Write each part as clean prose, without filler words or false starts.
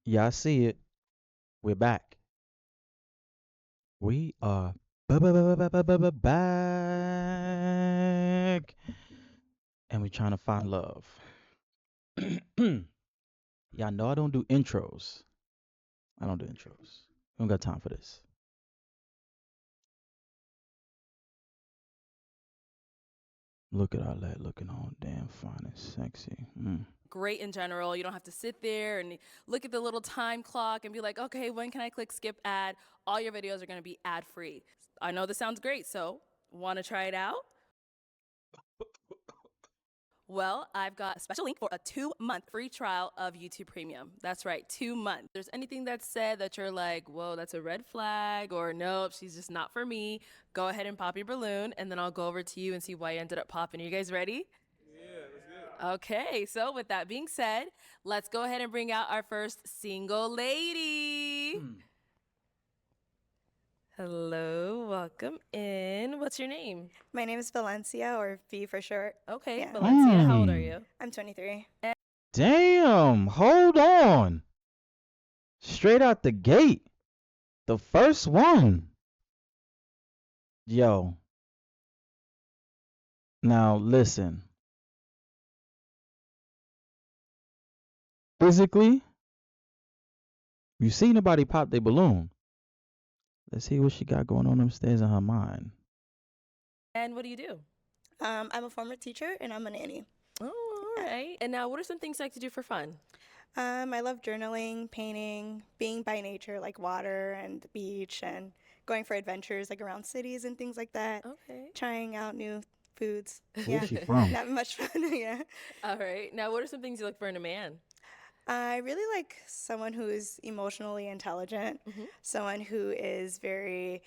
Yeah, I see it. We're back. We are back, and we're trying to find love. Y'all know I don't do intros. I don't do intros. We don't got time for this. Look at all that looking all damn fine and sexy. Great in general. You don't have to sit there and look at the little time clock and be like, okay, when can I click skip ad? All your videos are going to be ad free. I know this sounds great, so want to try it out? Well, I've got a special link for a 2-month free trial of YouTube Premium. That's right, 2 months. If there's anything that's said that you're like, whoa, that's a red flag, or nope, she's just not for me, go ahead and pop your balloon, and then I'll go over to you and see why you ended up popping. Are you guys ready? Okay, so with that being said, let's go ahead and bring out our first single lady. Hello, welcome in. What's your name? My name is Valencia, or V for short. Okay, Yeah. Valencia, how old are you? I'm 23. Damn, hold on. Straight out the gate. The first one. Yo. Now listen. Physically, you see nobody pop their balloon. Let's see what she got going on upstairs in her mind. And what do you do? I'm a former teacher and I'm a nanny. Oh, all right. And now, what are some things you like to do for fun? I love journaling, painting, being by nature, like water and the beach, and going for adventures like around cities and things like that. Okay. Trying out new foods. Where's she from? Not much fun, yeah. All right. Now, what are some things you look for in a man? I really like someone who is emotionally intelligent, someone who is very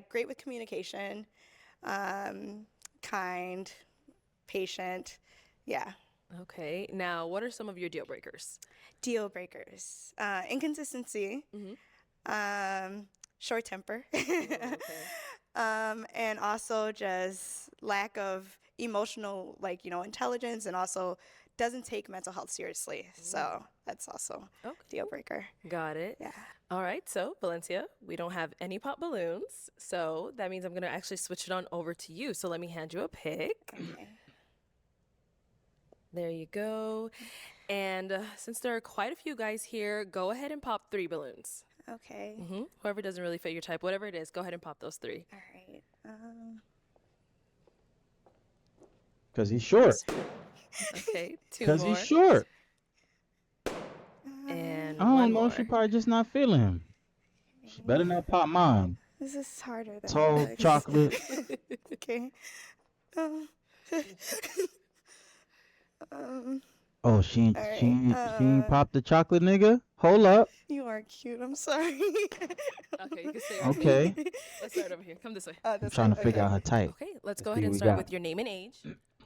great with communication, kind, patient. Yeah. Okay. Now, what are some of your deal breakers? Deal breakers. Inconsistency. Short temper. And also just lack of emotional, intelligence, and also doesn't take mental health seriously. So that's also Okay. deal breaker. Got it. Yeah. All right. So, Valencia, we don't have any pop balloons. So that means I'm going to actually switch it on over to you. So let me hand you a pick. Okay. There you go. And since there are quite a few guys here, go ahead and pop 3 balloons. Okay. Whoever doesn't really fit your type, whatever it is, go ahead and pop those 3. All right. Cause he's short. Okay, 2 Cause more. he's short. And I one don't know. more. She probably just not feeling him. She better not pop mine. This is harder than Tall, it looks. chocolate. Okay. Um, Oh, she ain't, All she ain't, right, she ain't popped the chocolate, nigga. Hold up. you are cute. I'm sorry. Okay, you can stay right Okay. here. Let's start over here. Come this way. I'm trying to figure out her type. Okay, let's Let's go see ahead what and we start got. with your name and age.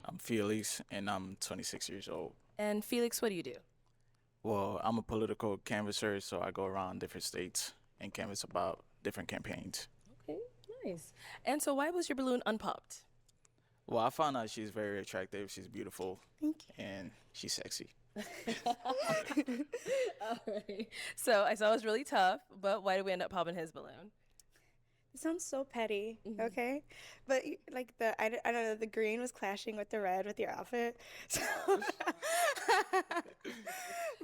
I'm Felix, and I'm 26 years old. And Felix, what do you do? Well, I'm a political canvasser, so I go around different states and canvas about different campaigns. Okay, nice. And so why was your balloon unpopped? Well, I found out she's very attractive, she's beautiful, Thank and she's sexy. All right. So I saw it was really tough, but why did we end up popping his balloon? It sounds so petty, okay? But I don't know, the green was clashing with the red with your outfit. So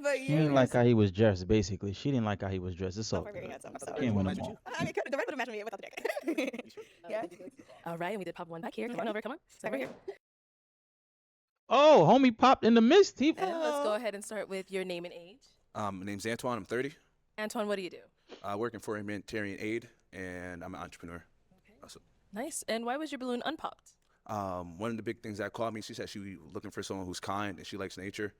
but She didn't like how he was dressed, basically. She didn't like how he was dressed. It's all very good. handsome. So. Can't win them all. I mean, the red would have matched me without the jacket. Yeah. All right, and we did pop one back here. Come on over, come on. Stay right here. Oh, homie popped in the mist. He And let's go ahead and start with your name and age. My name's Antoine. I'm 30. Antoine, what do you do? Working for humanitarian aid, and I'm an entrepreneur. Also, Nice. And why was your balloon unpopped? one of the big things that caught me, she said she was looking for someone who's kind and she likes nature.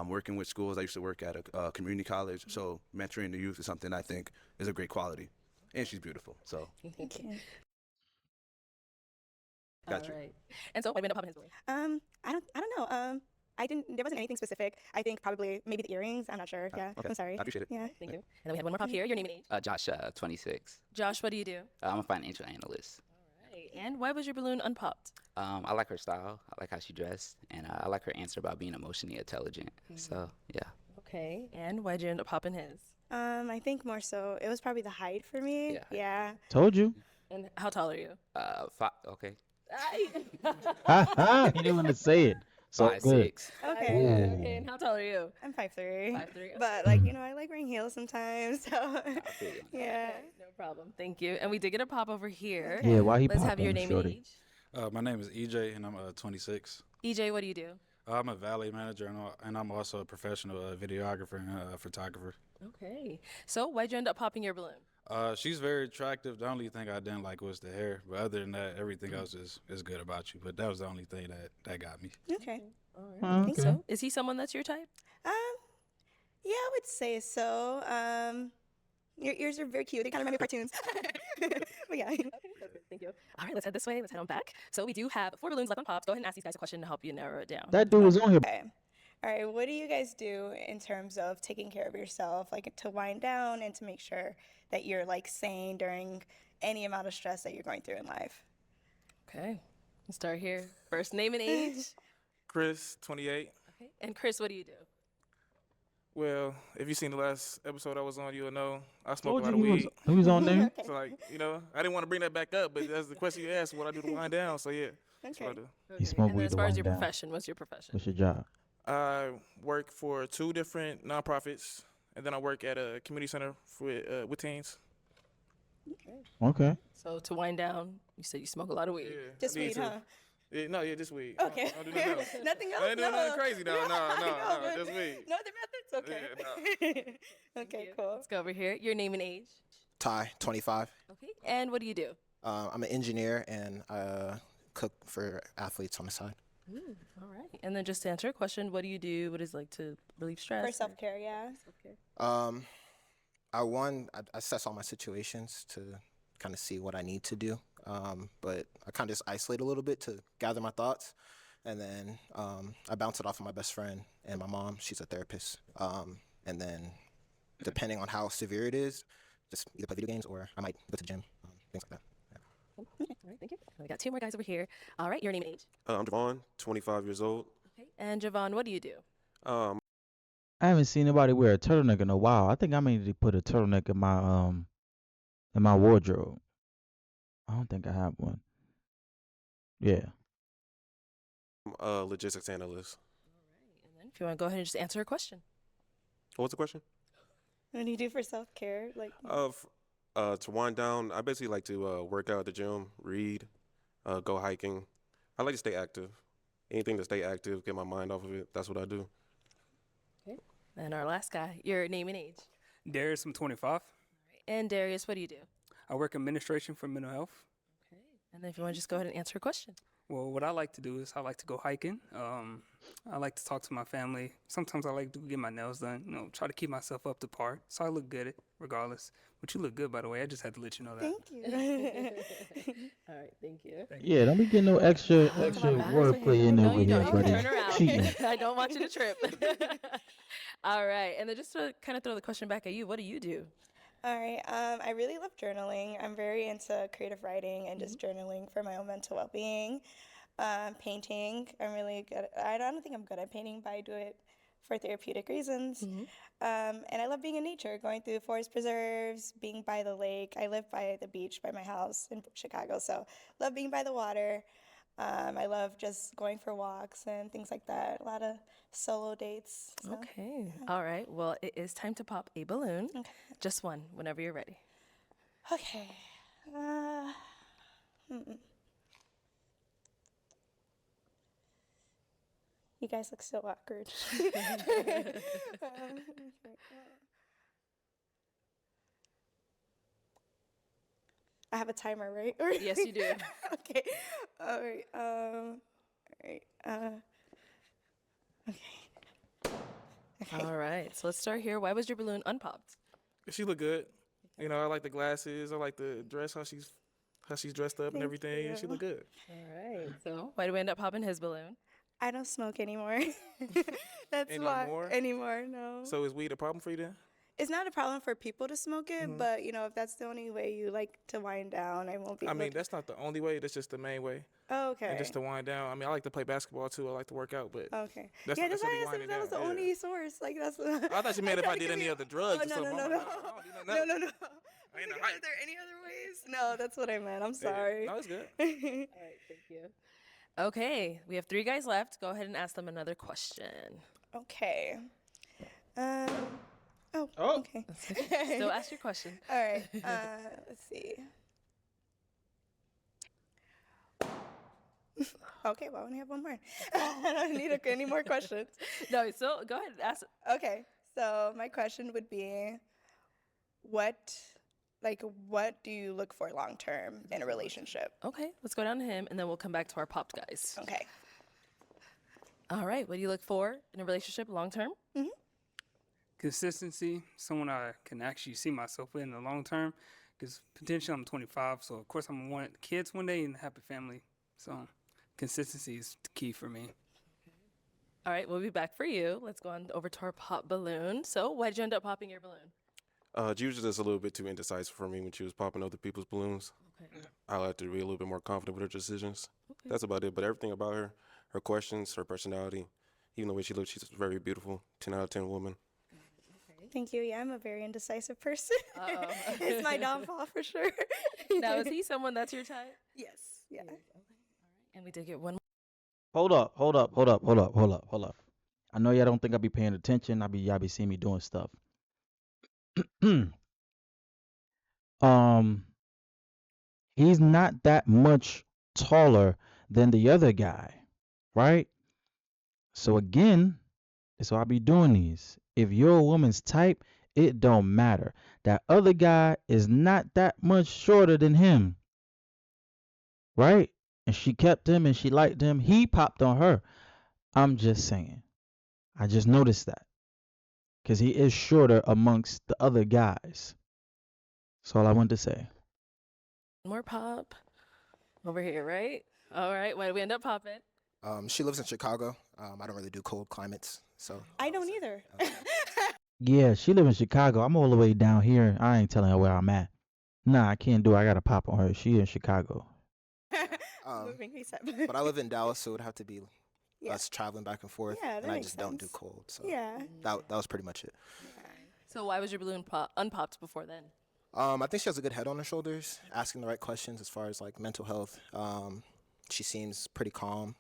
Working with schools, I used to work at a community college, so mentoring the youth is something I think is a great quality. And she's beautiful, so Thank you. got you. All right. And so why did we end up popping his balloon? I don't know. There wasn't anything specific. I think probably maybe the earrings. I'm not sure. Yeah. Okay. I'm sorry. I appreciate it. Yeah. Thank you. And then we had one more pop here. Your name and age. Josh, 26. Josh, what do you do? I'm a financial analyst. All right. And why was your balloon unpopped? I like her style. I like how she dressed, and I like her answer about being emotionally intelligent. So yeah. Okay. And why'd you end up popping his? I think more so it was probably the height for me. Yeah, height. Yeah. Told you. And how tall are you? Okay. He didn't want to say it. So Five good. six. Okay. Ooh. Okay. And how tall are you? I'm 5'3". 5'3". But like, I like wearing heels sometimes. So I feel you on that. yeah. No problem. Thank you. And we did get a pop over here. Yeah, why he Let's have popping your him, name shorty? and age. My name is EJ, and I'm 26. EJ, what do you do? I'm a valet manager, and I'm also a professional videographer and photographer. Okay. So why'd you end up popping your balloon? She's very attractive. The only thing I didn't like was the hair, but other than that, everything else is good about you. But that was the only thing that got me. Okay. All right. I think Okay. so. Is he someone that's your type? Yeah, I would say so. Your ears are very cute. They kind of remind me of cartoons. But yeah. Thank you. All right, let's head this way. Let's head on back. So we do have 4 balloons left on pops. Go ahead and ask these guys a question to help you narrow it down. That dude was on here. Okay. All right. What do you guys do in terms of taking care of yourself, like to wind down and to make sure that you're like sane during any amount of stress that you're going through in life? Okay. Let's start here. First name and age. Chris, 28. Okay. And Chris, what do you do? Well, if you seen the last episode I was on, you'll know I smoke Told a lot you of weed. he was on there. So like, I didn't want to bring that back up, but that's the question you asked. What I do to wind down. So yeah, that's what I Okay. do. He smoked And then weed as to far as wind your down. profession, what's your profession? What's your job? I work for 2 different nonprofits, and then I work at a community center with teens. Okay. So to wind down, you said you smoke a lot of weed. Yeah, Just I need weed, to. huh? Yeah, no, yeah, just weed. Okay. I don't do nothing else. Nothing else? I ain't doing No. nothing crazy though. No, but just weed. No other methods? Okay. Okay, cool. Let's go over here. Your name and age. Ty, 25. Okay. And what do you do? I'm an engineer and cook for athletes on the side. All right. And then just to answer a question, what do you do? What is it like to relieve stress? For self-care, yeah. I assess all my situations to kind of see what I need to do. But I kind of just isolate a little bit to gather my thoughts. And then I bounce it off of my best friend and my mom. She's a therapist. And then depending on how severe it is, just either play video games or I might go to the gym, things like that. All right. Thank you. We got 2 more guys over here. All right. Your name and age. I'm Javon, 25 years old. Okay. And Javon, what do you do? Um, I haven't seen nobody wear a turtleneck in a while. I think I may need to put a turtleneck in my wardrobe. I don't think I have one. Yeah. I'm a logistics analyst. And then if you want to go ahead and just answer a question. What's the question? What do you do for self-care? Like, To wind down, I basically like to work out at the gym, read, go hiking. I like to stay active. Anything to stay active, get my mind off of it. That's what I do. Okay. And our last guy, your name and age. Darius, I'm 25. And Darius, what do you do? I work administration for mental health. Okay. And then if you want to just go ahead and answer a question. Well, what I like to do is I like to go hiking. I like to talk to my family. Sometimes I like to get my nails done, try to keep myself up to par. So I look good regardless. But you look good, by the way. I just had to let you know that. thank you. All right. Thank you. Yeah, don't be getting no extra wordplay in there No, with you him, don't. buddy. Turn around. Cheating. I don't want you to trip. All right. And then just to kind of throw the question back at you, what do you do? All right. I really love journaling. I'm very into creative writing and just journaling for my own mental well-being. Painting. I'm really good. I don't think I'm good at painting, but I do it for therapeutic reasons. And I love being in nature, going through forest preserves, being by the lake. I live by the beach by my house in Chicago, so love being by the water. I love just going for walks and things like that. A lot of solo dates. So. Okay. All right. Well, it is time to pop a balloon. Okay. Just one, whenever you're ready. Okay. You guys look so awkward. I have a timer, right? Yes, you do. Okay. All right. All right. Okay. Okay. All right. So let's start here. Why was your balloon unpopped? She look good. I like the glasses. I like the dress, how she's dressed up and Thank everything. And she you. look good. All right. So why do we end up popping his balloon? I don't smoke anymore. That's why. Anymore? Anymore, no. So is weed a problem for you then? It's not a problem for people to smoke it, Mhm. but if that's the only way you like to wind down, I won't be I able mean, to. that's not the only way. That's just the main way. Oh, And just okay. to wind down. I mean, I like to play basketball too. I like to work out, but Okay. that's Yeah, not that's necessarily why I asked winding if that down. was the Yeah. only source. Like that's. I thought you I meant if tried I to did give any you. other drugs Oh or no no something. no I'm no. like, I don't do nothing No else. no no. I ain't no Are hype. there any other ways? No, that's what I meant. I'm Yeah. sorry. No, it's good. All right, thank you. Okay, we have 3 guys left. Go ahead and ask them another question. Okay. Um. Oh. Oh. Okay. Still ask your question. All right. Let's see. Okay. Well, I only have one more. I don't need any more questions. No, so go ahead and ask. Okay. So my question would be, what, what do you look for long term in a relationship? Okay, let's go down to him, and then we'll come back to our popped guys. Okay. All right, what do you look for in a relationship long term? Consistency, someone I can actually see myself with in the long term. Because potentially I'm 25, so of course I'm gonna want kids one day and a happy family. So consistency is the key for me. All right, we'll be back for you. Let's go on over to our pop balloon. So, why did you end up popping your balloon? She was just a little bit too indecisive for me when she was popping other people's balloons. Okay. I like to be a little bit more confident with her decisions. That's about it. But everything about her, her questions, her personality, even the way she looks, she's a very beautiful 10 out of 10 woman. Thank you. Yeah, I'm a very indecisive person. Uh-oh. It's my downfall for sure. Now, is he someone that's your type? Yes. Yeah. And we did get one. Hold up. I know y'all don't think I be paying attention. Y'all be seeing me doing stuff. He's not that much taller than the other guy, right? So again, so I be doing these. If you're a woman's type, it don't matter. That other guy is not that much shorter than him, right? And she kept him and she liked him. He popped on her. I'm just saying. I just noticed that. Because he is shorter amongst the other guys. That's all I wanted to say. More pop over here, right? All right, why did we end up popping? She lives in Chicago. I don't really do cold climates, so. I don't either. Yeah, she live in Chicago. I'm all the way down here. I ain't telling her where I'm at. Nah, I can't do it. I got to pop on her. She in Chicago. Moving ASAP. But I live in Dallas, so it would have to be Yeah. us traveling back and forth. Yeah, that and I makes just don't do sense. cold, so Yeah. that was pretty much it. So, why was your balloon unpopped before then? I think she has a good head on her shoulders, asking the right questions as far as like mental health. She seems pretty calm.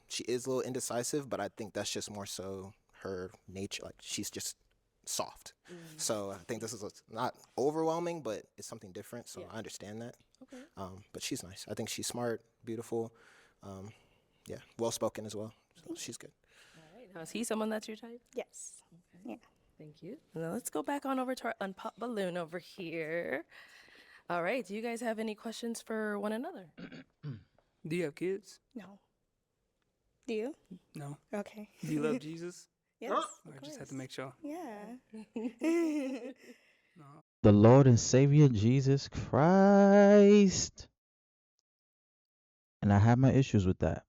She is a little indecisive, but I think that's just more so her nature. Like she's just soft. So I think this is not overwhelming, but it's something different. So Yeah. I understand that. Okay. But she's nice. I think she's smart, beautiful. Yeah, well spoken as well. So she's good. All right, now is he someone that's your type? Yes. Yeah. Thank you. Now let's go back on over to our unpop balloon over here. All right, do you guys have any questions for one another? Do you have kids? No. Do you? No. Okay. Do you love Jesus? Yes. I just had to make sure. Yeah. No. The Lord and Savior Jesus Christ. And I have my issues with that.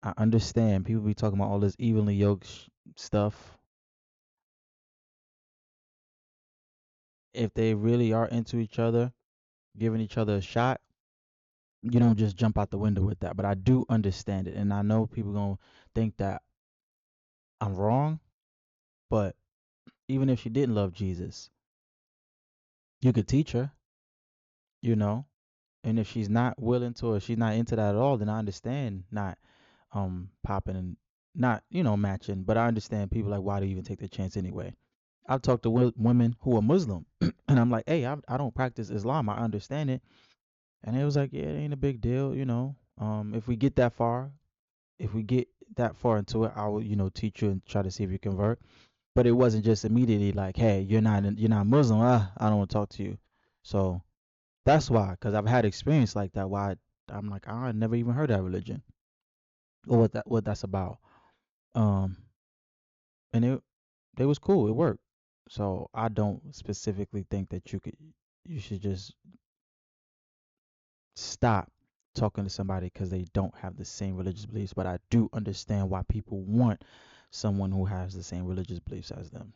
I understand people be talking about all this evenly yoked stuff. If they really are into each other, giving each other a shot, you don't just jump out the window with that. But I do understand it. And I know people going to think that I'm wrong. But even if she didn't love Jesus, you could teach her, you know. And if she's not willing to or she's not into that at all, then I understand not popping and not, matching. But I understand people like, why do you even take the chance anyway? I've talked to women who are Muslim and I'm like, hey, I don't practice Islam. I understand it. And it was like, yeah, it ain't a big deal, if we get that far, into it, I will, teach you and try to see if you convert. But it wasn't just immediately like, hey, you're not Muslim. I don't want to talk to you. So that's why, because I've had experience like that. Why I'm like, I never even heard that religion or what that's about. And it was cool. It worked. So I don't specifically think that you should just stop talking to somebody because they don't have the same religious beliefs. But I do understand why people want someone who has the same religious beliefs as them.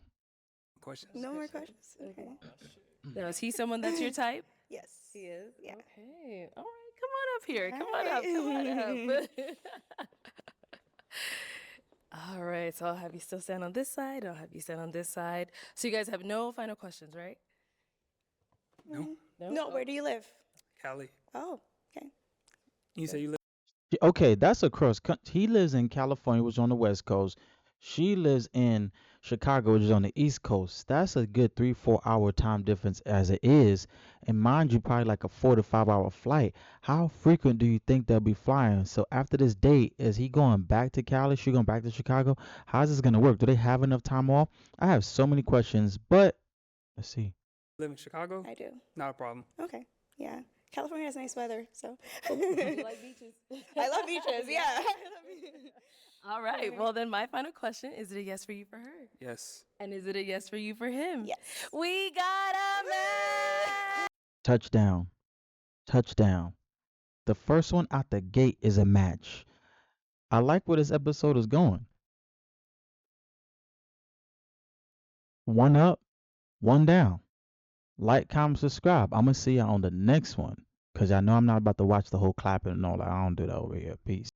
Questions? No more questions. Okay. Now, is he someone that's your type? Yes. He is? Yeah. Okay. All right. Come on up here. Come All on up. Come on right. up. All right. So I'll have you still stand on this side. I'll have you stand on this side. So you guys have no final questions, right? No. No, where do you live? Cali. Oh, okay. You say you live. Okay, that's across. He lives in California, which is on the West Coast. She lives in Chicago, which is on the East Coast. That's a good 3-4 hour time difference as it is. And mind you, probably like a 4 to 5 hour flight. How frequent do you think they'll be flying? So after this date, is he going back to Cali? She going back to Chicago? How's this gonna work? Do they have enough time off? I have so many questions, but let's see. Live in Chicago? I do. Not a problem. Okay. Yeah. California has nice weather, so. You like beaches? I love beaches. Yeah. I love beaches. All right. Well, then my final question, is it a yes for you for her? Yes. And is it a yes for you for him? Yes. We got a match. Touchdown. Touchdown. The first one out the gate is a match. I like where this episode is going. One up, one down. Like, comment, subscribe. I'm going to see y'all on the next one. Because y'all know I'm not about to watch the whole clapping and all that. I don't do that over here. Peace.